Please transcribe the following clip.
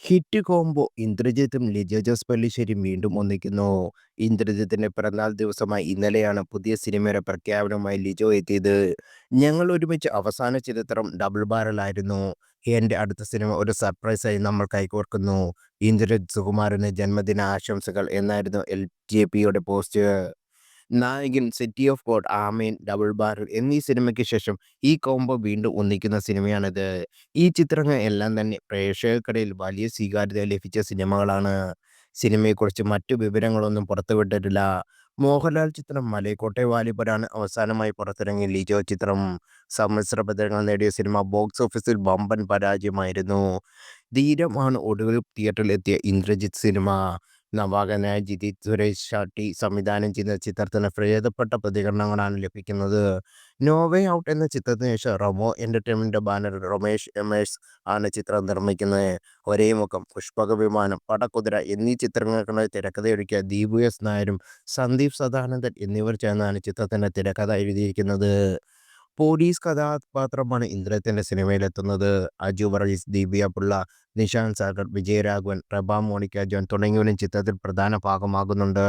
Hit combo ഇന്ദ്രജിത്തും Lijo Jose പല്ലിശ്ശേരിയും വീണ്ടും ഒന്നിക്കുന്നു. ഇന്ദ്രജിത്തിന്റെ പിറന്നാൾ ദിവസമായ ഇന്നലെയാണ് പുതിയ സിനിമയുടെ പ്രഖ്യാപനവുമായി ലിജോ എത്തിയത്. ഞങ്ങൾ ഒരുമിച്ച് അവസാന ചിത്രം ഡബിൾ ബാരലായിരുന്നു. എന്റെ അടുത്ത സിനിമ ഒരു സർപ്രൈസായി നമ്മൾ കൈകോർക്കുന്നു. ഇന്ദ്രജിത് സുകുമാരന് ജന്മദിന ആശംസകൾ എന്നായിരുന്നു LJPയുടെ പോസ്റ്റ്. നായകൻ, city of God, Amin, double barrel എന്നീ സിനിമയ്ക്ക് ശേഷം ഈ കോംബോ വീണ്ടും ഒന്നിക്കുന്ന സിനിമയാണിത്. ഈ ചിത്രങ്ങൾ എല്ലാം തന്നെ പ്രേക്ഷകർക്കിടയിൽ വലിയ സ്വീകാര്യത ലഭിച്ച സിനിമകളാണ്. സിനിമയെക്കുറിച്ച് മറ്റു വിവരങ്ങളൊന്നും പുറത്തുവിട്ടിട്ടില്ല. മോഹൻലാൽ ചിത്രം മലൈക്കോട്ടെ വാലിബനാണ് അവസാനമായി പുറത്തിറങ്ങിയ ലിജോ ചിത്രം. സമ്മിശ്ര പ്രതികരണങ്ങൾ നേടിയ സിനിമ ബോക്സ് ഓഫീസിൽ വമ്പൻ പരാജയമായിരുന്നു. ധീരമാണ് ഒടുവിൽ തിയേറ്ററിൽ എത്തിയ ഇന്ദ്രജിത്ത് സിനിമ. നവാഗതനായ ജിതിൻ സുരേഷ് ഷാട്ടി സംവിധാനം ചെയ്ത ചിത്രത്തിന് ഭേദപ്പെട്ട പ്രതികരണങ്ങളാണ് ലഭിക്കുന്നത്. നോ വേ ഔട്ട് എന്ന ചിത്രത്തിന് ശേഷം റമോ എന്റർടൈൻമെന്റ് ബാനറിൽ റൊമേഷ് എമേഴ്സ് ആണ് ചിത്രം നിർമ്മിക്കുന്നത്. ഒരേ മുഖം, പുഷ്പക വിമാനം, പടക്കുതിര എന്നീ ചിത്രങ്ങൾക്കുള്ള തിരക്കഥയൊരുക്കിയ ദീപു എസ് നായരും സന്ദീപ് സദാനന്ദൻ എന്നിവർ ചേർന്നാണ് ചിത്രത്തിന്റെ തിരക്കഥ എഴുതിയിരിക്കുന്നത്. പോലീസ് കഥാപാത്രമാണ് ഇന്ദ്രജിത്തിന്റെ സിനിമയിലെത്തുന്നത്. അജു വർഗീസ്, ദിവ്യ പിള്ള, നിഷാന്ത് സാഗർ, വിജയരാഘവൻ, പ്രഭ മോണിക്ക ജോൺ തുടങ്ങിയവരും ചിത്രത്തിൽ പ്രധാന ഭാഗമാകുന്നുണ്ട്.